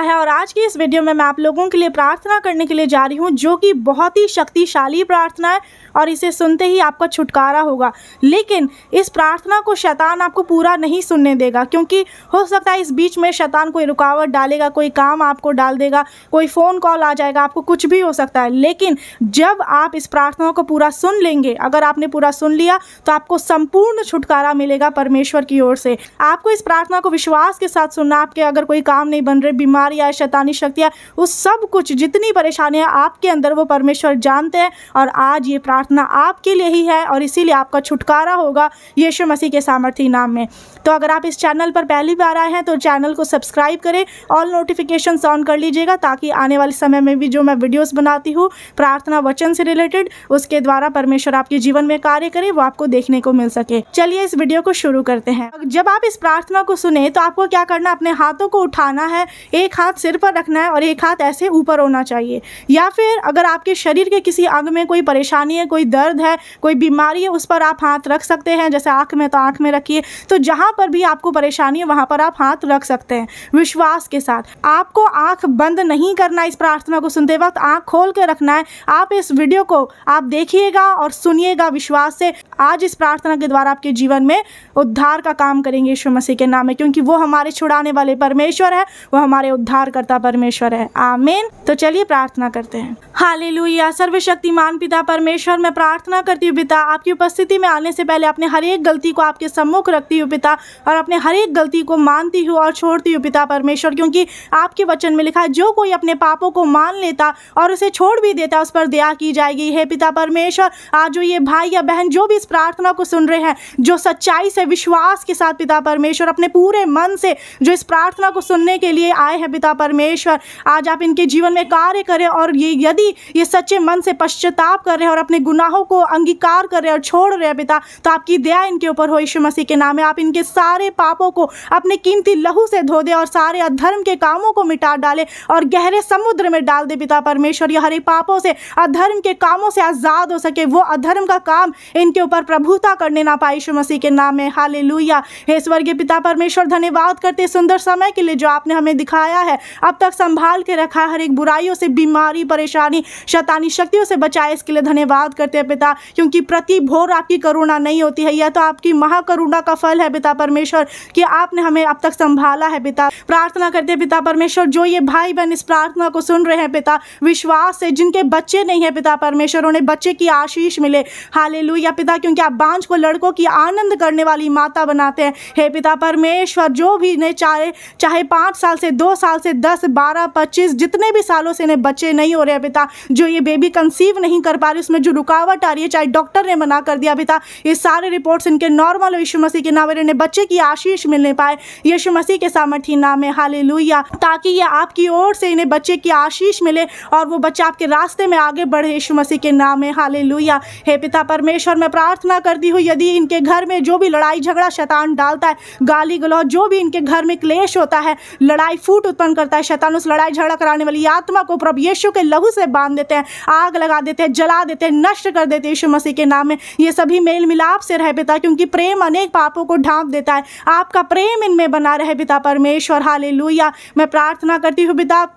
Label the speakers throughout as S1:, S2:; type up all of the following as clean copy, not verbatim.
S1: है और आज की इस वीडियो में मैं आप लोगों के लिए प्रार्थना करने के लिए जा रही हूँ, जो कि बहुत ही शक्तिशाली प्रार्थना है और इसे सुनते ही आपका छुटकारा होगा। लेकिन इस प्रार्थना को शैतान आपको पूरा नहीं सुनने देगा, क्योंकि हो सकता है इस बीच में शैतान कोई रुकावट डालेगा, कोई काम आपको डाल देगा, कोई फ़ोन कॉल आ जाएगा, आपको कुछ भी हो सकता है। लेकिन जब आप इस प्रार्थना को पूरा सुन लेंगे, अगर आपने पूरा सुन लिया तो आपको संपूर्ण छुटकारा मिलेगा परमेश्वर की ओर से। आपको इस प्रार्थना को विश्वास के साथ सुनना। आपके अगर कोई काम नहीं बन रहे, बीमारियां, शैतानी शक्तियां, उस सब कुछ, जितनी परेशानियां आपके अंदर, वो परमेश्वर जानते हैं। और आज ये प्रार्थना आपके लिए ही है और इसीलिए आपका छुटकारा होगा यीशु मसीह के सामर्थी नाम में। तो अगर आप इस चैनल पर पहली बार आए हैं तो चैनल को सब्सक्राइब करें, ऑल नोटिफिकेशंस ऑन कर लीजिएगा, ताकि आने वाले समय में भी जो मैं वीडियोस बनाती हूँ प्रार्थना वचन से रिलेटेड, उसके द्वारा परमेश्वर आपके जीवन में कार्य करे, वो आपको देखने को मिल सके। चलिए इस वीडियो को शुरू करते हैं। जब आप इस प्रार्थना को सुने तो आपको क्या करना, अपने हाथों को उठाना है, एक हाथ सिर पर रखना है और एक हाथ ऐसे ऊपर होना चाहिए। या फिर अगर आपके शरीर के किसी अंग में कोई परेशानी है, कोई दर्द है, कोई बीमारी है, उस पर आप हाथ रख सकते हैं। जैसे आँख में तो आँख में रखिए, तो जहाँ पर भी आपको परेशानी है वहाँ पर आप हाथ रख सकते हैं विश्वास के साथ। आपको आँख बंद नहीं करना, इस प्रार्थना को सुनते वक्त आँख खोल के रखना है। आप इस वीडियो को आप देखिएगा और सुनिएगा विश्वास से। आज इस प्रार्थना के द्वारा आपके जीवन में उद्धार का काम करेंगे यीशु मसीह के नाम में, क्योंकि वो हमारे छुड़ाने वाले परमेश्वर है, वो हमारे उद्धार करता परमेश्वर है। आमीन। तो चलिए प्रार्थना करते हैं। हालेलुया। सर्वशक्तिमान पिता परमेश्वर, मैं प्रार्थना करती हूँ पिता, आपकी उपस्थिति में आने से पहले अपने हर एक गलती को आपके सम्मुख रखती हूँ पिता, और अपने हर एक गलती को मानती हूँ और छोड़ती हूँ पिता परमेश्वर, क्योंकि आपके वचन में लिखा है, जो कोई अपने पापों को मान लेता और उसे छोड़ भी देता, उस पर दया की जाएगी। हे पिता परमेश्वर, आज जो ये भाई या बहन जो भी इस प्रार्थना को सुन रहे हैं, जो सच्चाई से, विश्वास के साथ पिता परमेश्वर, अपने पूरे मन से जो इस प्रार्थना को सुनने के लिए आए हैं पिता परमेश्वर, आज आप इनके जीवन में कार्य करें। और ये यदि ये सच्चे मन से पश्चाताप कर रहे हैं और अपने गुनाहों को अंगीकार कर रहे हैं और छोड़ रहे हैं पिता, तो आपकी दया इनके ऊपर हो यीशु मसीह के नाम में। आप इनके सारे पापों को अपने कीमती लहू से धो दे और सारे अधर्म के कामों को मिटा डाले और गहरे समुद्र में डाल दे पिता परमेश्वर। ये हरे पापों से, अधर्म के कामों से आजाद हो सके, वो अधर्म का काम इनके ऊपर प्रभुता करने ना पाए यीशु मसीह के नाम में। हालेलुया। हे स्वर्गीय पिता परमेश्वर, धन्यवाद करते सुंदर समय के लिए जो आपने हमें दिखाया है, अब तक संभाल के रखा है, हर एक बुराइयों से, बीमारी, परेशानी, शैतानी शक्तियों से बचाए, इसके लिए धन्यवाद करते हैं पिता, क्योंकि प्रति भोर आपकी करुणा नहीं होती है। यह तो आपकी महाकरुणा का फल है पिता परमेश्वर कि आपने हमें अब तक संभाला है पिता। प्रार्थना करते हैं पिता परमेश्वर, जो ये भाई बहन इस प्रार्थना को सुन रहे हैं पिता, विश्वास से, जिनके बच्चे नहीं है पिता परमेश्वर, उन्हें बच्चे की आशीष मिले। हालेलुया पिता, क्योंकि आप बांझ को लड़कों की आनंद करने वाली माता बनाते हैं। हे पिता परमेश्वर, जो भी इन्हें चाहे 5 साल से, 2 साल से, 10, 12, 25, जितने भी सालों से इन्हें बच्चे नहीं हो रहे हैं पिता, जो ये बेबी कंसीव नहीं कर पा रही, उसमें जो रुकावट आ रही है, चाहे डॉक्टर ने मना कर दिया पिता, ये सारे रिपोर्ट्स इनके नॉर्मल हो यीशु मसीह के नाम में, इन्हें बच्चे की आशीष मिलने पाए यीशु मसीह के सामर्थी नाम में। हालेलुया। ताकि ये आपकी ओर से इन्हें बच्चे की आशीष मिले और वो बच्चा आपके रास्ते में आगे बढ़े यीशु मसीह के नाम में। हालेलुया। हे पिता परमेश्वर, मैं प्रार्थना करती हूँ, यदि इनके घर में जो भी लड़ाई झगड़ा शैतान डालता है, गाली गलौज, जो भी इनके घर में क्लेश होता है, लड़ाई फूट उत्पन्न करता है, शैतान उस लड़ाई झगड़ा कराने वाली आत्मा को प्रभु यीशु के लहू से बांध देते हैं, आग लगा देते हैं, जला देते हैं, नष्ट कर देते हैं यीशु मसीह के नाम में। ये सभी मेल मिलाप से रहे पिता, क्योंकि प्रेम अनेक पापों को ढांप देता है। आपका प्रेम इनमें बना रहे पिता परमेश्वर। हालेलुया। मैं प्रार्थना करती हूँ पिता,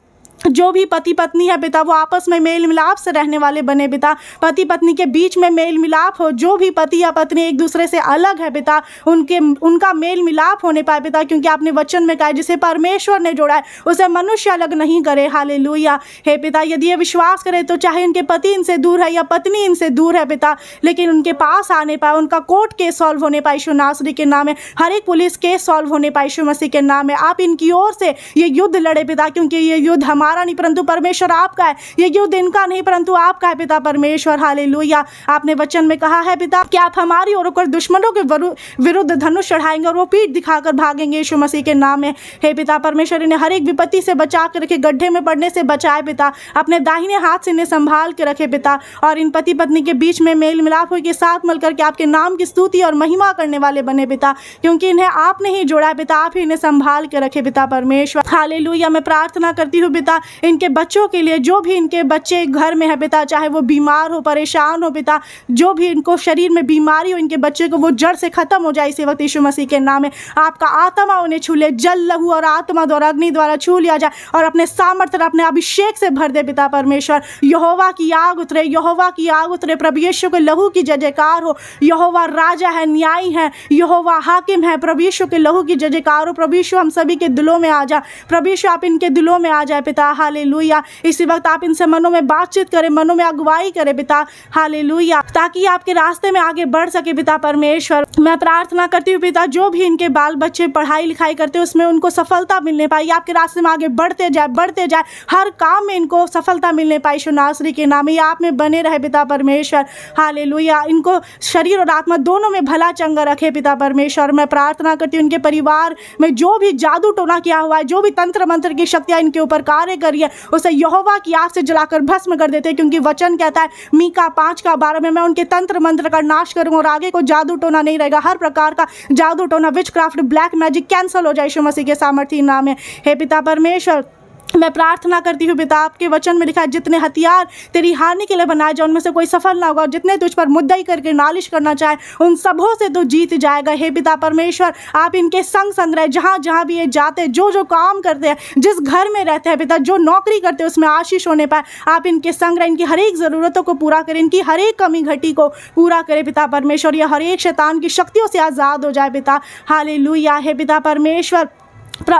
S1: जो भी पति पत्नी है पिता, वो आपस में मेल मिलाप से रहने वाले बने पिता, पति पत्नी के बीच में मेल मिलाप हो। जो भी पति या पत्नी एक दूसरे से अलग है पिता, उनका मेल मिलाप होने पाए पिता, क्योंकि आपने वचन में कहा, जिसे परमेश्वर ने जोड़ा है उसे मनुष्य अलग नहीं करे। हालेलुया। हे पिता, यदि ये विश्वास करे तो चाहे उनके पति इनसे दूर है या पत्नी इनसे दूर है पिता, लेकिन उनके पास आने पाए, उनका कोर्ट केस सॉल्व होने पाए यीशु नासरी के नाम में, हर एक पुलिस केस सॉल्व होने पाए यीशु मसीह के नाम में। आप इनकी ओर से ये युद्ध लड़े पिता, क्योंकि ये युद्ध हमारा नहीं परंतु परमेश्वर आपका है। ये युद्ध इनका नहीं परंतु आपका है पिता परमेश्वर। हालेलुया। आपने वचन में कहा है पिता कि आप हमारी ओर होकर दुश्मनों के विरुद्ध धनुष चढ़ाएंगे और वो पीठ दिखाकर भागेंगे यीशु मसीह के नाम में। हे पिता परमेश्वर, इन्हें हर एक विपत्ति से बचा के रखे, गड्ढे में पड़ने से बचाए पिता, अपने दाहिने हाथ से इन्हें संभाल के रखे पिता, और इन पति पत्नी के बीच में मेल मिलाप हो के साथ मिलकर के आपके नाम की स्तुति और महिमा करने वाले बने पिता, क्योंकि इन्हें आपने ही जोड़ा है पिता, आप ही इन्हें संभाल के रखे पिता परमेश्वर। हालेलुया। मैं प्रार्थना करती हूँ पिता, पिता इनके बच्चों के लिए, जो भी इनके बच्चे घर में है पिता, चाहे वो बीमार हो, परेशान हो पिता, जो भी इनको शरीर में बीमारी हो, इनके बच्चे को वो जड़ से खत्म हो जाए इसी वक्त यीशु मसीह के नाम में। आपका आत्मा उन्हें छू ले, जल, लहू और आत्मा द्वारा, अग्नि द्वारा छू लिया जाए और अपने सामर्थ्य, अपने अभिषेक से भर दे पिता परमेश्वर। यहोवा की आग उतरे, यहोवा की आग उतरे, प्रभु यीशु के लहू की जय जयकार हो। यहोवा राजा है, न्यायी है, यहोवा हाकिम है, प्रभु यीशु के लहू की जय जयकार हो। प्रभु यीशु हम सभी के दिलों में आ जा, प्रभु यीशु आप इनके दिलों में आ जाए पिता, हालेलुया। इसी वक्त आप इनसे मनों में बातचीत करें, मनों में अगुवाई करें पिता, हालेलुया, ताकि आपके रास्ते में आगे बढ़ सके पिता परमेश्वर। मैं प्रार्थना करती हूँ पिता, जो भी इनके बाल बच्चे पढ़ाई लिखाई करते हैं उसमें उनको सफलता मिलने पाए, आपके रास्ते में आगे बढ़ते जाए, हर काम में इनको सफलता मिलने पाए यीशु नासरी के नाम में। आप में बने रहे पिता परमेश्वर, हालेलुया। इनको शरीर और आत्मा दोनों में भला चंगा रखे पिता परमेश्वर। मैं प्रार्थना करती हूँ उनके परिवार में जो भी जादू टोना किया हुआ है, जो भी तंत्र मंत्र की शक्तियाँ इनके ऊपर कार्य करी है, उसे यहोवा की आग से जलाकर भस्म कर देते हैं, क्योंकि वचन कहता है मीका 5:12 में, मैं उनके तंत्र मंत्र का नाश करूंगा और आगे को जादू टोना नहीं रहेगा। हर प्रकार का जादू टोना, विच क्राफ्ट, ब्लैक मैजिक कैंसल हो जाए यीशु मसीह के सामर्थी नाम में। हे पिता परमेश्वर, मैं प्रार्थना करती हूँ पिता, आपके वचन में लिखा है जितने हथियार तेरी हानि के लिए बनाए जाए उनमें से कोई सफल ना होगा, और जितने तुझ पर मुद्दई करके नालिश करना चाहे उन सबों से तो जीत जाएगा। हे पिता परमेश्वर, आप इनके संग संग रहे, जहाँ जहाँ भी ये जाते, जो जो काम करते हैं, जिस घर में रहते हैं पिता, जो नौकरी करते हैं उसमें आशीष होने पाए, आप इनके संग रहे, इनकी हर एक ज़रूरतों को पूरा करें, इनकी हर एक कमी घटी को पूरा करें पिता परमेश्वर। यह हर एक शैतान की शक्तियों से आज़ाद हो जाए पिता, हालेलुया। हे पिता परमेश्वर,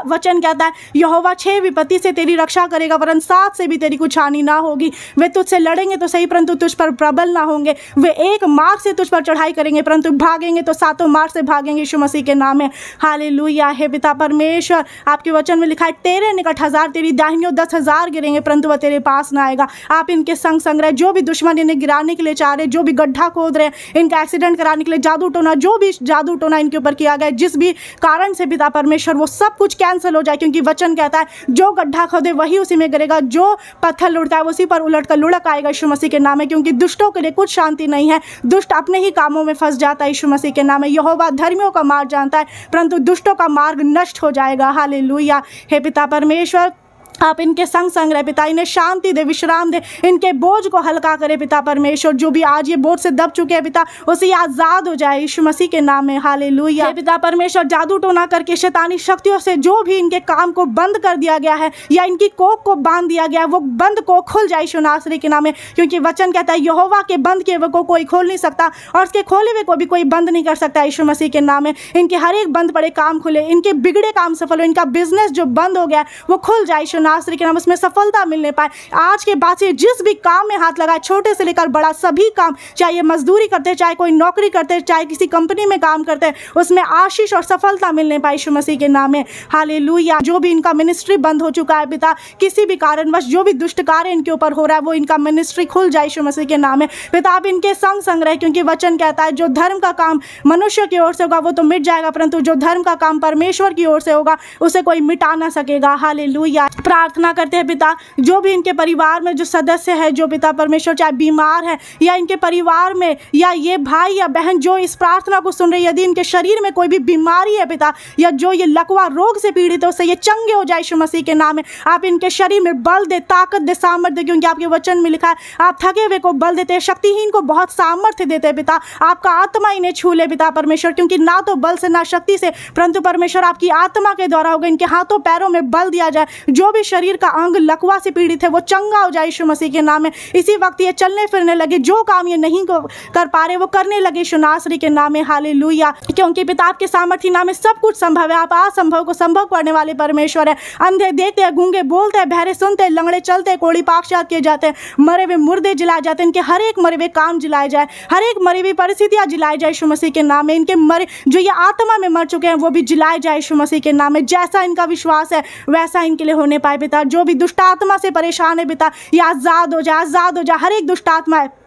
S1: वचन कहता है यहोवा 6 विपत्ति से तेरी रक्षा करेगा, वरन 7 से भी तेरी कुछ हानि ना होगी। वे तुझसे लड़ेंगे तो सही, परंतु तुझ पर प्रबल ना होंगे। वे एक मार्ग से तुझ पर चढ़ाई करेंगे, परंतु भागेंगे तो 7 मार्ग से भागेंगे यीशु मसीह के नाम में, हालेलुया। हे पिता परमेश्वर, आपके वचन में लिखा है तेरे निकट 1000 तेरी दाहिनी ओर 10,000 गिरेंगे, परंतु वह तेरे पास ना आएगा। आप इनके संग संग रहे, जो भी दुश्मन इन्हें गिराने के लिए चाह रहे, जो भी गड्ढा खोद रहे, इनका एक्सीडेंट कराने के लिए जादू टोना, जो भी जादू टोना इनके ऊपर किया गया, जिस भी कारण से पिता परमेश्वर, वो सब कुछ कैंसिल हो जाए, क्योंकि वचन कहता है जो गड्ढा खोदे वही उसी में गिरेगा, जो पत्थर लुढ़कता है उसी पर उलट कर लुढ़क आएगा यीशु मसीह के नाम में। क्योंकि दुष्टों के लिए कुछ शांति नहीं है, दुष्ट अपने ही कामों में फंस जाता है यीशु मसीह के नाम में। यहोवा धर्मियों का मार्ग जानता है, परंतु दुष्टों का मार्ग नष्ट हो जाएगा, हालेलुया। हे पिता परमेश्वर, आप इनके संग संग रहे पिता, इन्हें शांति दे, विश्राम दे, इनके बोझ को हल्का करे पिता परमेश्वर। जो भी आज ये बोझ से दब चुके हैं पिता, उसे आज़ाद हो जाए यीशु मसीह के नाम में, हालेलुया। हे पिता परमेश्वर, जादू टोना करके शैतानी शक्तियों से जो भी इनके काम को बंद कर दिया गया है या इनकी कोख को बांध दिया गया है, वो बंद को खुल जाए यीशु नासरी के नाम में। क्योंकि वचन कहता है यहोवा के बंद किए हुए को कोई खोल नहीं सकता, और उसके खोले हुए को भी कोई बंद नहीं कर सकता यीशु मसीह के नाम में। इनके हर एक बंद पड़े काम खुले, इनके बिगड़े काम सफल हो, इनका बिजनेस जो बंद हो गया वो खुल जाए यीशु नासरी के नाम, उसमें सफलता मिलने पाए। आज के बाद से जिस भी काम में हाथ लगाए, छोटे से लेकर बड़ा सभी काम, चाहे मजदूरी करते, चाहे कोई नौकरी करते, चाहे किसी कंपनी में काम करते, उसमें आशीष और सफलता मिलने पाए यीशु मसीह के नाम में, हालेलुया। जो भी इनका मिनिस्ट्री बंद हो चुका है पिता, किसी भी कारणवश जो भी दुष्ट कार्य इनके ऊपर हो रहा है, वो इनका मिनिस्ट्री खुल जाए यीशु मसीह के नाम में पिता। आप इनके संग संग रहे, क्योंकि वचन कहता है जो धर्म का काम मनुष्य की ओर से होगा वो तो मिट जाएगा, परंतु जो धर्म का काम परमेश्वर की ओर से होगा उसे कोई मिटा ना सकेगा, हालेलुया। प्रार्थना करते हैं पिता, जो भी इनके परिवार में जो सदस्य है, जो पिता परमेश्वर चाहे बीमार है, या इनके परिवार में या ये भाई या बहन जो इस प्रार्थना को सुन रही है, यदि इनके शरीर में कोई भी बीमारी है पिता, या जो ये लकवा रोग से पीड़ित है, उससे ये चंगे हो जाए यीशु मसीह के नाम में। आप इनके शरीर में बल दे, ताकत दे, सामर्थ्य दे, क्योंकि आपके वचन में लिखा है आप थके हुए को बल देते हैं, शक्तिहीन को बहुत सामर्थ्य देते हैं पिता। आपका आत्मा इन्हें छू ले पिता परमेश्वर, क्योंकि ना तो बल से ना शक्ति से, परंतु परमेश्वर आपकी आत्मा के द्वारा होगा। इनके हाथों पैरों में बल दिया जाए, जो भी शरीर का अंग लकवा से पीड़ित है वो चंगा हो जाए यीशु मसीह के नाम में। इसी वक्त ये चलने फिरने लगे, जो काम ये नहीं कर पा रहे वो करने लगे यीशु नासरी के नाम में, हालेलुया। क्योंकि पिता आपके सामर्थी नाम में सब कुछ संभव है, आप असंभव को संभव करने वाले परमेश्वर है। अंधे देखते हैं, गूंगे बोलते हैं, बहरे सुनते हैं, लंगड़े चलते हैं, कोढ़ी पाकशाद किए जाते हैं, मरे हुए मुर्दे जिलाए जाते हैं। इनके हर एक मरे हुए काम जिलाए जाए, हर एक मरी हुई परिस्थितियां जिलाई जाए यीशु मसीह के नाम में। इनके मरे जो ये आत्मा में मर चुके हैं वो भी जिलाए जाए यीशु मसीह के नाम में। जैसा इनका विश्वास है वैसा इनके लिए होने पाए पिता। जो भी दुष्ट आत्मा से परेशान है पिता, ये आज़ाद हो जाए, आज़ाद हो जाए। हर एक दुष्ट आत्मा है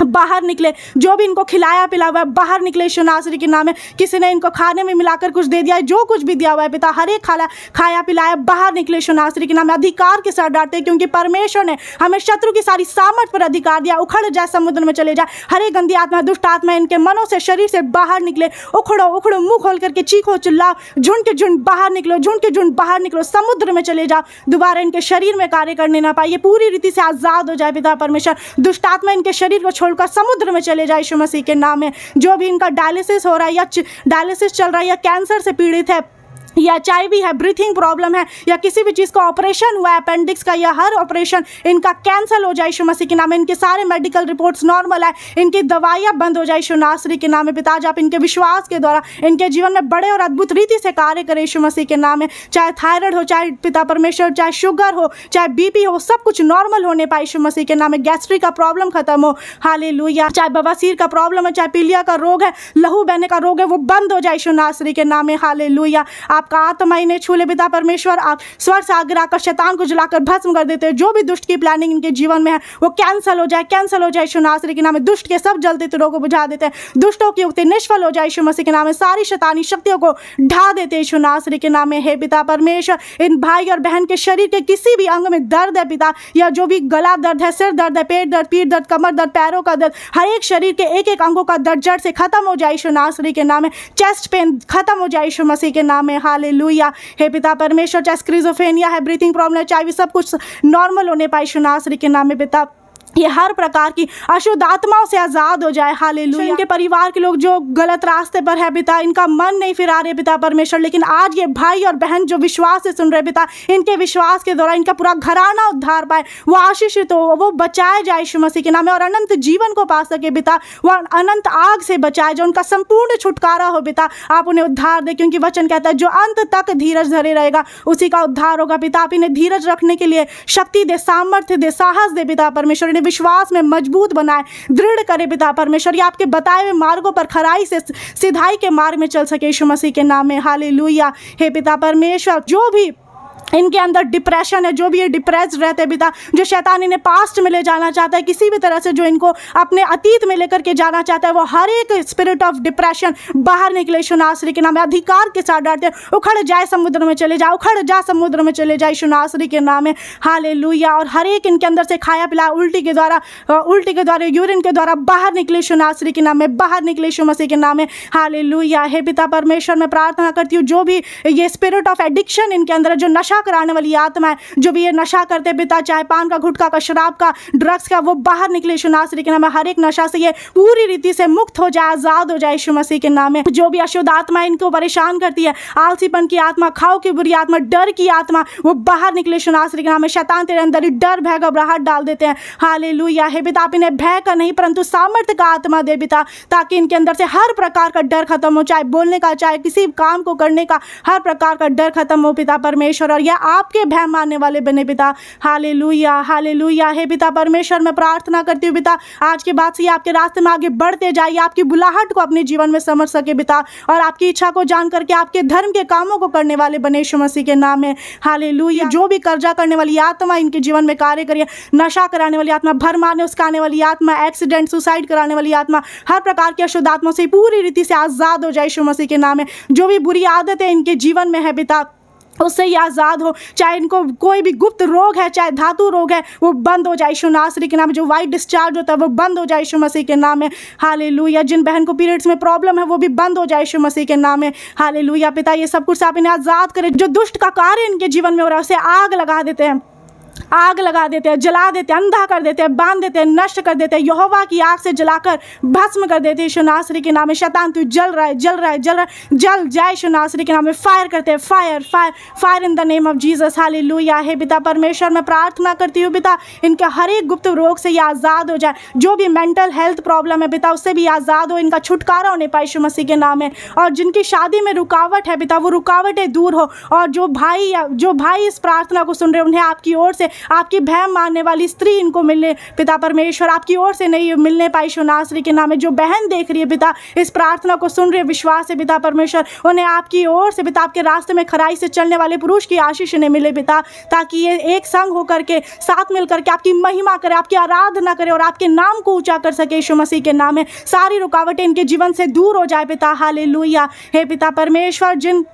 S1: बाहर निकले, जो भी इनको खिलाया पिलाया हुआ है बाहर निकले यीशु नासरी के नाम में। किसी ने इनको खाने में मिलाकर कुछ दे दिया है, जो कुछ भी दिया हुआ है पिता, हर एक खाया पिलाया बाहर निकले यीशु नासरी के नाम में। अधिकार के साथ डांटते, क्योंकि परमेश्वर ने हमें शत्रु की सारी सामर्थ पर अधिकार दिया। उखड़ जाए, समुद्र में चले जाए, हर एक गंदी आत्मा, दुष्ट आत्मा इनके मनों से, शरीर से बाहर निकले। उखड़ो उखड़ो, मुंह खोल करके चीखो, चिल्लाओ, झुंड के झुंड बाहर निकलो, झुंड के झुंड बाहर निकलो, समुद्र में चले जाओ, दोबारा इनके शरीर में कार्य करने ना पाए, पूरी रीति से आजाद हो जाए पिता परमेश्वर। दुष्ट आत्मा इनके शरीर को छोड़कर समुद्र में चले जाए यीशु मसीह के नाम में। जो भी इनका डायलिसिस हो रहा है या डायलिसिस चल रहा है या कैंसर से पीड़ित है या HIV है, ब्रीथिंग प्रॉब्लम है, या किसी भी चीज़ का ऑपरेशन हुआ है अपेंडिक्स का, या हर ऑपरेशन इनका कैंसिल हो जाए यीशु मसीह के नाम में। इनके सारे मेडिकल रिपोर्ट्स नॉर्मल है, इनकी दवाइयाँ बंद हो जाए यीशु नासरी के नाम में। पिता आप इनके विश्वास के द्वारा इनके जीवन में बड़े और अद्भुत रीति से कार्य करें यीशु मसीह के नाम में। चाहे थायराइड हो, चाहे पिता परमेश्वर, चाहे शुगर हो, चाहे BP हो, सब कुछ नॉर्मल होने पाए यीशु मसीह के नाम में। गैस्ट्रिक का प्रॉब्लम खत्म हो, हालेलुया। चाहे बवासीर का प्रॉब्लम है, चाहे पीलिया का रोग है, लहू बहने का रोग है, वो बंद हो जाए यीशु नासरी के नाम में, हालेलुया। आपका आत्मा इन्हें छू ले पिता परमेश्वर। आप स्वर से आगे आकर शैतान को जलाकर भस्म कर देते हैं। जो भी दुष्ट की प्लानिंग इनके जीवन में है वो कैंसिल हो जाए, कैंसिल हो जाए यीशु नासरी के नाम में। दुष्ट के सब जलते तिरों को बुझा देते हैं, दुष्टों की युक्ति निष्फल हो जाए यीशु मसीह के नाम में। सारी शैतानी शक्तियों को ढा देते यीशु नासरी के नाम में। हे पिता परमेश्वर, इन भाई और बहन के शरीर के किसी भी अंग में दर्द है पिता, या जो भी गला दर्द है, सिर दर्द है, पेट दर्द, पीठ दर्द, कमर दर्द, पैरों का दर्द, हर एक शरीर के एक एक अंगों का दर्द जड़ से खत्म हो जाए यीशु नासरी के नाम में। चेस्ट पेन खत्म हो जाए यीशु मसीह के नाम में, हालेलुया। हे पिता परमेश्वर, चाहे स्क्रीजोफेनिया है, ब्रीथिंग प्रॉब्लम है, चाहे भी सब कुछ नॉर्मल होने पाए यीशु नासरी के नाम में पिता। ये हर प्रकार की अशुद्ध आत्माओं से आजाद हो जाए, हालेलुया। इनके परिवार के लोग जो गलत रास्ते पर है पिता, इनका मन नहीं फिरा रहे पिता परमेश्वर, लेकिन आज ये भाई और बहन जो विश्वास से सुन रहे पिता, इनके विश्वास के द्वारा इनका पूरा घराना उद्धार पाए, वो आशीषित हो, वो बचाया जाए यीशु मसीह के नाम में, और अनंत जीवन को पा सके पिता। वो अनंत आग से बचाए, जो उनका संपूर्ण छुटकारा हो पिता। आप उन्हें उद्धार दे, क्योंकि वचन कहता है जो अंत तक धीरज धरे रहेगा उसी का उद्धार होगा पिता। आप इन्हें धीरज रखने के लिए शक्ति दे, सामर्थ्य दे, साहस दे पिता परमेश्वर। इन्हें विश्वास में मजबूत बनाए, दृढ़ करे पिता परमेश्वर। ये आपके बताए हुए मार्गों पर खराई से सिधाई के मार्ग में चल सके यीशु मसीह के नाम में, हालेलुया। हे पिता परमेश्वर, जो भी इनके अंदर डिप्रेशन है, जो भी ये डिप्रेस्ड रहते हैं पिता, जो शैतान इन्हें पास्ट में ले जाना चाहता है, किसी भी तरह से जो इनको अपने अतीत में लेकर के जाना चाहता है, वो हर एक स्पिरिट ऑफ डिप्रेशन बाहर निकले यीशु नासरी के नाम में। अधिकार के साथ डांटते हैं, उखड़ जाए, समुद्र में चले जाओ, उखड़ जा, समुद्र में चले जाए यीशु नासरी के नाम में, हालेलुया। और हर एक इनके अंदर से खाया पिलाया उल्टी के द्वारा यूरिन के द्वारा बाहर निकले यीशु नासरी के नाम में, बाहर निकले यीशु मसीह के नाम में, हालेलुया। हे पिता परमेश्वर, मैं प्रार्थना करती हूँ जो भी ये स्पिरिट ऑफ एडिक्शन इनके अंदर, जो नशा कराने वाली आत्मा है, जो भी ये नशा करते पिता, चाहे पान का, गुटखा का, शराब का, ड्रग्स का, वो बाहर निकले यीशु नासरी के नाम में। हर एक नशा से ये पूरी रीति से मुक्त हो जाए, आजाद हो जाए यीशु मसीह के नाम में। जो भी अशुद्ध आत्मा इनको परेशान करती है, आलसीपन की आत्मा, खाओ की बुरी आत्मा, डर की आत्मा, वो बाहर निकले यीशु नासरी के नाम में। शैतान तेरे अंदर ही डर, भय, घबराहट डाल देते हैं, हालेलुया। हे पिता, आप इन्हें भय का नहीं परंतु सामर्थ्य का आत्मा दे पिता, ताकि इनके अंदर से हर प्रकार का डर खत्म हो, चाहे बोलने का, चाहे किसी काम को करने का, हर प्रकार का डर खत्म हो पिता परमेश्वर। और यह आपके भय मानने वाले बने पिता, हालेलुया, हालेलुया। हे पिता परमेश्वर, मैं प्रार्थना करती हूँ पिता, आज के बाद से आपके रास्ते में आगे बढ़ते जाइए, आपकी बुलाहट को अपने जीवन में समझ सके पिता, और आपकी इच्छा को जान करके आपके धर्म के कामों को करने वाले बने यीशु मसीह के नाम में, हालेलुया। जो भी कर्जा करने वाली आत्मा इनके जीवन में कार्य करिए, नशा कराने वाली आत्मा, भर मारने उसकाने वाली आत्मा, एक्सीडेंट, सुसाइड कराने वाली आत्मा, हर प्रकार की अशुद्ध आत्मा से पूरी रीति से आजाद हो जाए यीशु मसीह के नाम में। जो भी बुरी आदतें इनके जीवन में है पिता, उससे ही आज़ाद हो, चाहे इनको कोई भी गुप्त रोग है, चाहे धातु रोग है, वो बंद हो जाए यीशु नासरी के नाम में। जो वाइट डिस्चार्ज होता है वो बंद हो जाए यीशु मसीह के नाम में, हालेलुया। जिन बहन को पीरियड्स में प्रॉब्लम है वो भी बंद हो जाए यीशु मसीह के नाम में, हालेलुया। पिता, ये सब कुछ आप इन्हें आज़ाद करें। जो दुष्ट का कार्य इनके जीवन में हो रहा है उसे आग लगा देते हैं, आग लगा देते हैं, जला देते हैं, अंधा कर देते हैं, बांध देते हैं, नष्ट कर देते हैं, यहोवा की आग से जलाकर भस्म कर देते हैं यीशु नासरी के नाम में। शैतान तू जल रहा है, जल रहा है, जल रहा है, जल जाए यीशु नासरी के नाम में। फायर करते हैं, fire fire fire in the name of Jesus, hallelujah. हे पिता परमेश्वर, मैं प्रार्थना करती हूँ पिता, इनका हर एक गुप्त रोग से ये आज़ाद हो जाए। जो भी मेंटल हेल्थ प्रॉब्लम है पिता, उससे भी आज़ाद हो, इनका छुटकारा होने पाए यीशु मसीह के नाम में। और जिनकी शादी में रुकावट है पिता, वो रुकावटें दूर हो। और जो भाई इस प्रार्थना को सुन रहे हैं, उन्हें आपकी ओर से से आपकी भय मानने वाली स्त्री इनको मिलने पिता परमेश्वर आपकी ओर से नहीं मिलने पाई यीशु नासरी के नाम में। जो बहन देख रही है पिता, इस प्रार्थना को सुन रही है, विश्वास है पिता परमेश्वर, उन्हें आपकी ओर से पिता आपके रास्ते में खराई से चलने वाले पुरुष की आशीष उन्हें मिले पिता, ताकि ये एक संग होकर के साथ मिलकर के आपकी महिमा करे, आपकी आराधना करे और आपके नाम को ऊंचा कर सके यीशु मसीह के नाम में। सारी रुकावटें इनके जीवन से दूर हो जाए पिता। हालेलुया। हे पिता परमेश्वर, जिन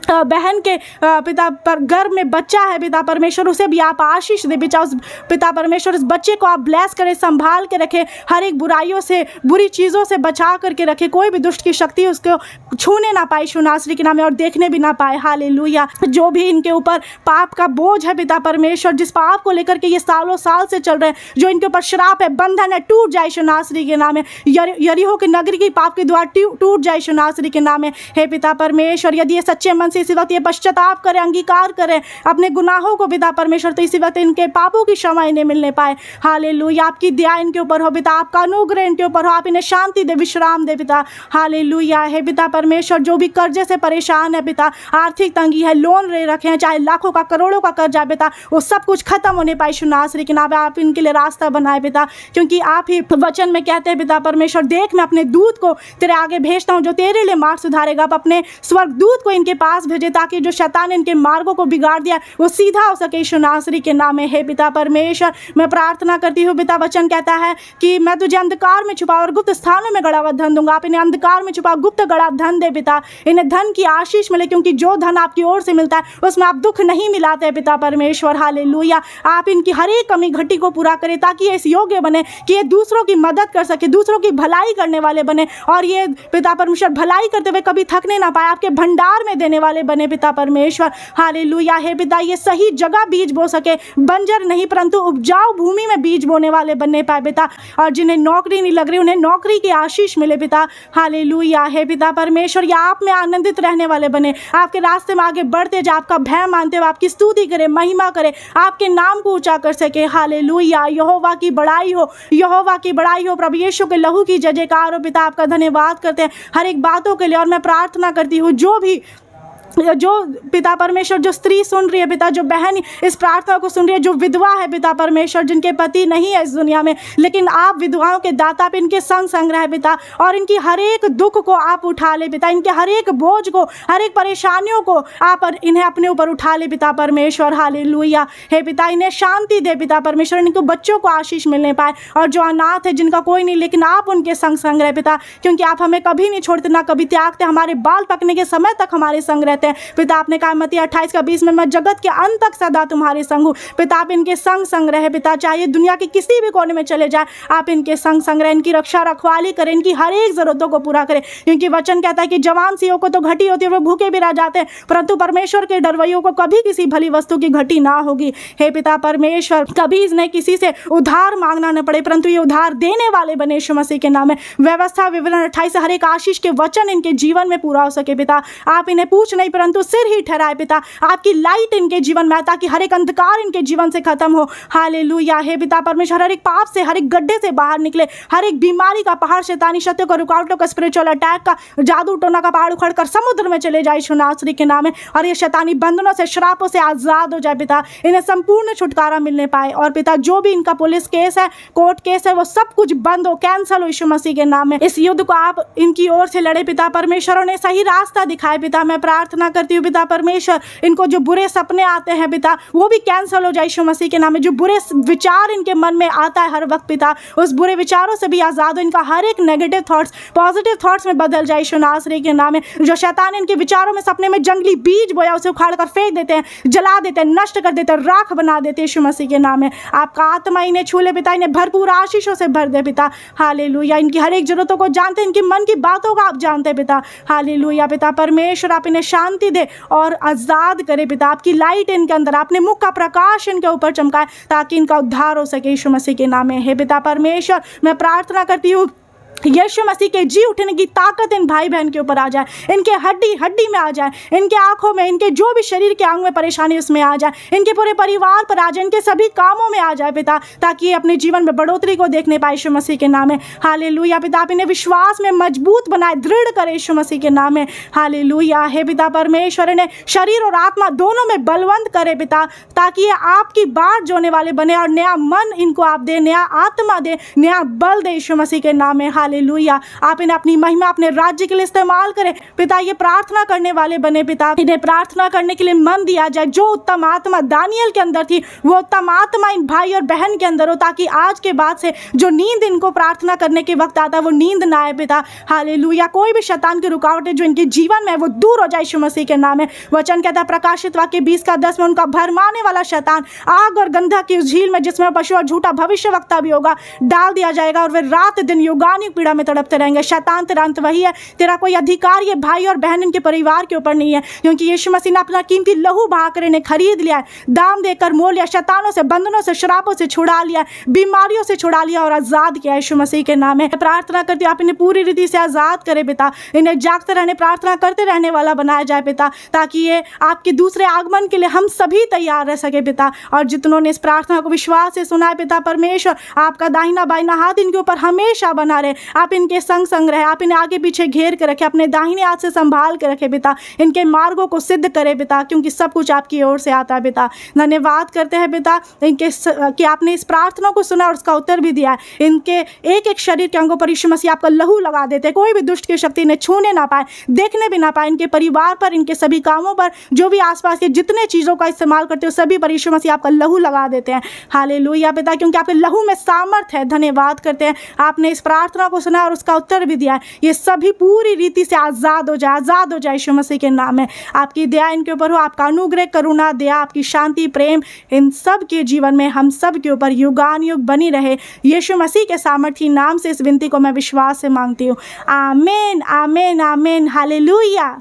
S1: बहन के पिता पर गर्भ में बच्चा है पिता परमेश्वर, उसे भी आप आशीष दे पिता। उस पिता परमेश्वर इस बच्चे को आप ब्लेस करें, संभाल के रखें, हर एक बुराइयों से, बुरी चीज़ों से बचा करके रखें, कोई भी दुष्ट की शक्ति उसको छूने ना पाए यीशु नासरी के नाम में और देखने भी ना पाए। हालेलुया। जो भी इनके ऊपर पाप का बोझ है पिता परमेश्वर, जिस पाप को लेकर के ये सालों साल से चल रहे हैं, जो इनके ऊपर श्राप है, बंधन है, टूट जाए यीशु नासरी के नाम में। यरीहो के नगरी की पाप के द्वार टूट जाए यीशु नासरी के नाम में। हे पिता परमेश्वर, यदि ये सच्चे मन से इसी वक्त ये पश्चाताप करें, अंगीकार करें अपने गुनाहों को पिता परमेश्वर, तो इसी वक्त इनके पापों की क्षमा इन्हें मिलने पाए। हालेलुया। आपकी दया इनके ऊपर हो पिता, आपका अनुग्रह इनके ऊपर हो, आप इन्हें शांति दे, विश्राम दे पिता। हालेलुया। हे पिता परमेश्वर, जो भी कर्जे से परेशान है पिता, आर्थिक तंगी है, लोन ले रखे हैं, चाहे लाखों का करोड़ों का कर्जा है पिता, वो सब कुछ खत्म होने पाए यीशु नासरी के नाम में। आप इनके लिए रास्ता बनाए पिता, क्योंकि आप ही वचन में कहते हैं पिता परमेश्वर, देख मैं अपने दूत को तेरे आगे भेजता हूँ जो तेरे लिए मार्ग सुधारेगा। आप अपने स्वर्ग दूत को इनके पास भेजे ताकि जो शैतान इनके मार्गों को बिगाड़ दिया वो सीधा हो सके यीशु नासरी के नाम में। हे पिता परमेश्वर, मैं प्रार्थना करती हूँ पिता, वचन कहता है कि मैं तुझे अंधकार में छुपा और गुप्त स्थानों में गड़ा हुआ धन दूंगा। आप इन्हें अंधकार में छुपा गुप्त गड़ा धन दे पिता, इन्हें धन की आशीष मिले, क्योंकि जो धन आपकी ओर से मिलता है उसमें आप दुख नहीं मिलाते पिता परमेश्वर। हालेलुया। आप इनकी हर एक कमी घटी को पूरा करें ताकि ये इस योग्य बने कि ये दूसरों की मदद कर सके, दूसरों की भलाई करने वाले बने, और ये पिता परमेश्वर भलाई करते हुए कभी थकने ना पाए, आपके भंडार में देने वाले बने पिता परमेश्वर। हालेलुया। हे पिता, ये सही जगह बीज बो सके, बंजर नहीं परंतु उपजाऊ भूमि में बीज बोने वाले बनने पाए पिता, और जिन्हें नौकरी नहीं लग रही उन्हें नौकरी की आशीष मिले पिता। हालेलुया। हे पिता परमेश्वर, ये आप में आनंदित रहने वाले बने, आपके रास्ते में आगे बढ़ते जाए, आपका भय मानते हुए आपकी स्तुति करे, महिमा करे, आपके नाम को ऊंचा कर सके। हालेलुया। यहोवा की बड़ाई हो, यहोवा की बड़ाई हो। प्रभु यीशु के लहू की जय जयकार हो पिता। आपका धन्यवाद करते हैं हर एक बातों के लिए, और मैं प्रार्थना करती हूँ जो पिता परमेश्वर, जो स्त्री सुन रही है पिता, जो बहन इस प्रार्थना को सुन रही है, जो विधवा है पिता परमेश्वर, जिनके पति नहीं है इस दुनिया में, लेकिन आप विधवाओं के दाता पे इनके संग रहे पिता, और इनकी हर एक दुख को आप उठा ले पिता, इनके हर एक बोझ को, हर एक परेशानियों को आप इन्हें अपने ऊपर उठा ले पिता परमेश्वर। हालेलुया। हे पिता, इन्हें शांति दे पिता परमेश्वर, इनको बच्चों को आशीष मिलने पाए, और जो अनाथ है, जिनका कोई नहीं, लेकिन आप उनके संग रहे पिता, क्योंकि आप हमें कभी नहीं छोड़ते, ना कभी त्यागते, हमारे बाल पकने के समय तक हमारे संग रहते हैं पिता। आपने कहा मत्ती 28:20 में, मैं जगत के अंत तक सदा तुम्हारे संग हूँ पिता। आप इनके संग रहे पिता, चाहे दुनिया के किसी भी कोने में चले जाए, आप इनके संग रहे, इनकी रक्षा रखवाली करें, इनकी हर एक जरूरतों को पूरा करें, क्योंकि वचन कहता है कि जवान सियों को तो घटी होती है, वो भूखे भी रह जाते हैं, परंतु परमेश्वर के डरवैयों को कभी किसी भली वस्तु की घटी ना होगी। हे पिता परमेश्वर, कभी इन्हें किसी से उधार मांगना न पड़े, परंतु ये उधार देने वाले बने यीशु मसीह के नाम में। व्यवस्था विवरण 28 से हर एक आशीष के वचन इनके जीवन में पूरा हो सके पिता। आप इन्हें पूछ नहीं परंतु सिर ही ठहराए पिता, आपकी लाइट इनके जीवन में, ताकि हर एक अंधकार इनके जीवन से खत्म हो। हालेलुया। हे पिता परमेश्वर, हर एक पाप से, हर एक गड्ढे से बाहर निकले, हर एक बीमारी का पहाड़, शैतानी शक्तियों का, रुकावटों का, स्पिरिचुअल अटैक का, जादू टोना का पहाड़ उखड़ कर समुद्र में चले जाए यीशु नासरी के नाम में, और ये शैतानी बंधनों से, श्रापों से आजाद हो जाए पिता, इन्हें संपूर्ण छुटकारा मिलने पाए। और पिता, जो भी इनका पुलिस केस है, कोर्ट केस है, वो सब कुछ बंद हो, कैंसल हो यीशु मसीह के नाम में। इस युद्ध को आप इनकी ओर से लड़े पिता परमेश्वर, उन्हें सही रास्ता दिखाए पिता। मैं प्रार्थना करती हूँ पिता परमेश्वर, इनको जो बुरे सपने आते हैं पिता, वो भी कैंसल हो जाए यीशु मसीह के नाम में। जो बुरे विचार इनके मन में आता है हर वक्त पिता, उस बुरे विचारों से भी आजाद हो, इनका हर एक नेगेटिव थॉट्स पॉजिटिव थॉट्स में बदल जाए यीशु नासरी के नाम में। जो शैतान इनके विचारों में, सपने में जंगली बीज बोया, उसे उखाड़ कर फेंक देते हैं, जला देते हैं, नष्ट कर देते हैं, राख बना देते हैं यीशु मसीह के नाम में। आपका आत्मा इन्हें छू ले पिता, इन्हें भरपूर आशीषों से भर दे पिता। हालेलुया। इनकी हर एक जरूरतों को जानते हैं, इनकी मन की बातों को आप जानते हैं पिता। हालेलुया। पिता परमेश्वर, आप इन्हें शांति दे और आजाद करे पिता। आपकी लाइट इनके अंदर, अपने मुख का प्रकाश इनके ऊपर चमकाए, ताकि इनका उद्धार हो सके यीशु मसीह के नाम में। हे पिता परमेश्वर, मैं प्रार्थना करती हूँ यीशु मसीह के जी उठने की ताकत इन भाई बहन के ऊपर आ जाए, इनके हड्डी हड्डी में आ जाए, इनके आंखों में, इनके जो भी शरीर के अंग में परेशानी उसमें आ जाए, इनके पूरे परिवार पर आ जाए, इनके सभी कामों में आ जाए पिता, ताकि ये अपने जीवन में बढ़ोतरी को देखने पाए यीशु मसीह के नाम में। हालेलुया पिता, आप इन्हें विश्वास में मजबूत बनाए, दृढ़ करे यीशु मसीह के नाम में। हालेलुया। हे पिता परमेश्वर, इन्हें शरीर और आत्मा दोनों में बलवंत करे पिता, ताकि ये आपकी बात जोने वाले बने और नया मन इनको आप दे, नया आत्मा दे, नया बल दे यीशु मसीह के नाम में। हालेलुया। आप इन्हें अपनी महिमा, अपने राज्य के लिए इस्तेमाल करें पिता। ये प्रार्थना करने वाले बने पिता, इन्हें प्रार्थना करने के लिए मन दिया जाए। जो उत्तम आत्मा दानियल के अंदर थी, वो उत्तम आत्मा इन भाई और बहन के अंदर हो, ताकि आज के बाद से जो नींद इनको प्रार्थना करने के वक्त आता है वो नींद ना आए पिता। हालेलुया। कोई भी शैतान की रुकावटें जो इनके जीवन में है वो दूर हो जाए यीशु मसीह के नाम में। वचन कहता है प्रकाशित वाक्य 20:10 में, उनका भरमाने वाला शैतान आग और गंधक की उस झील में, जिसमें पशु और झूठा भविष्यवक्ता भी होगा, डाल दिया जाएगा और वे रात दिन युगानुयुग पीड़ा में तड़पते रहेंगे। शैतान तेरा अंत वही है, तेरा कोई अधिकार ये भाई और बहन इनके परिवार के ऊपर नहीं है, क्योंकि यीशु मसीह ने अपना कीमती लहू बहाकर इन्हें खरीद लिया है, दाम देकर मोल लिया, शैतानों से, बंधनों से, शराबों से छुड़ा लिया, बीमारियों से छुड़ा लिया और आजाद किया यीशु मसीह के नाम में। प्रार्थना करती हूं आप इन्हें पूरी रीति से आजाद करे पिता, इन्हें जागते रहने, प्रार्थना करते रहने वाला बनाया जाए पिता, ताकि ये आपके दूसरे आगमन के लिए हम सभी तैयार रह सके पिता। और जितनों ने इस प्रार्थना को विश्वास से सुना है पिता परमेश्वर, आपका दाहिना बाइना हाथ इनके ऊपर हमेशा बना रहे, आप इनके संग संग रहे, आप इन्हें आगे पीछे घेर के रखे, अपने दाहिने हाथ से संभाल के रखे पिता, इनके मार्गों को सिद्ध करे पिता, क्योंकि सब कुछ आपकी ओर से आता है पिता। धन्यवाद करते हैं पिता इनके कि आपने इस प्रार्थना को सुना और उसका उत्तर भी दिया है। इनके एक एक शरीर के अंगों पर यीशु मसीह आपका लहू लगा देते, कोई भी दुष्ट की शक्ति इन्हें छूने ना पाए, देखने भी ना पाए, इनके परिवार पर, इनके सभी कामों पर, जो भी आसपास के जितने चीज़ों का इस्तेमाल करते हो सभी पर यीशु मसीह आपका लहू लगा देते हैं। हालेलुया पिता, क्योंकि आपके लहू में सामर्थ है। धन्यवाद करते हैं आपने इस प्रार्थना को सुना और उसका उत्तर भी दिया है। ये सभी पूरी रीति से आज़ाद हो जाए, आज़ाद हो जाए यीशु मसीह के नाम में। आपकी दया इनके ऊपर हो, आपका अनुग्रह, करुणा, दया, आपकी शांति, प्रेम इन सब के जीवन में हम सब के ऊपर युगानुयुग बनी रहे। यीशु मसीह के सामर्थी नाम से इस विनती को मैं विश्वास से मांगती हूँ। आमीन, आमीन, आमीन। हालेलुया।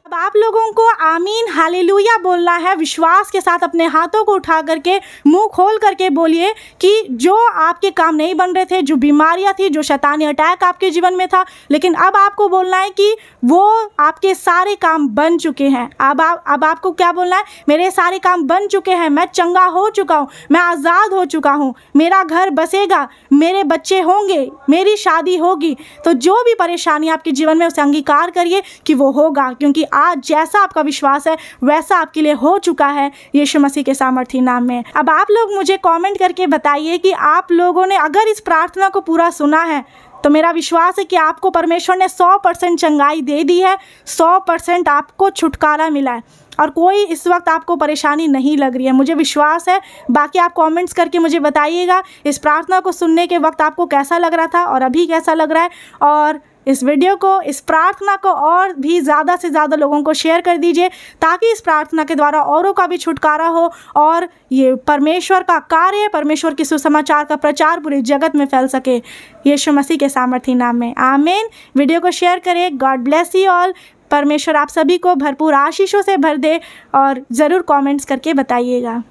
S1: अब आप लोगों को आमीन हालेलुया बोलना है विश्वास के साथ। अपने हाथों को उठा करके मुंह खोल करके बोलिए कि जो आपके काम नहीं बन रहे थे, जो बीमारियां थी, जो शैतानी अटैक आपके जीवन में था, लेकिन अब आपको बोलना है कि वो आपके सारे काम बन चुके हैं। अब आपको क्या बोलना है? मेरे सारे काम बन चुके हैं, मैं चंगा हो चुका हूँ, मैं आज़ाद हो चुका हूँ, मेरा घर बसेगा, मेरे बच्चे होंगे, मेरी शादी होगी। तो जो भी परेशानी आपके जीवन में उसे अंगीकार करिए कि वो होगा, क्योंकि आज जैसा आपका विश्वास है वैसा आपके लिए हो चुका है यीशु मसीह के सामर्थी नाम में। अब आप लोग मुझे कमेंट करके बताइए कि आप लोगों ने अगर इस प्रार्थना को पूरा सुना है तो मेरा विश्वास है कि आपको परमेश्वर ने 100% चंगाई दे दी है, 100% आपको छुटकारा मिला है और कोई इस वक्त आपको परेशानी नहीं लग रही है, मुझे विश्वास है। बाकी आप कमेंट्स करके मुझे बताइएगा इस प्रार्थना को सुनने के वक्त आपको कैसा लग रहा था और अभी कैसा लग रहा है। और इस वीडियो को, इस प्रार्थना को और भी ज़्यादा से ज़्यादा लोगों को शेयर कर दीजिए, ताकि इस प्रार्थना के द्वारा औरों का भी छुटकारा हो और ये परमेश्वर का कार्य, परमेश्वर के सुसमाचार का प्रचार पूरे जगत में फैल सके यीशु मसीह के सामर्थी नाम में। आमीन। वीडियो को शेयर करें। God bless you all. परमेश्वर आप सभी को भरपूर आशीषों से भर दे और ज़रूर कमेंट्स करके बताइएगा।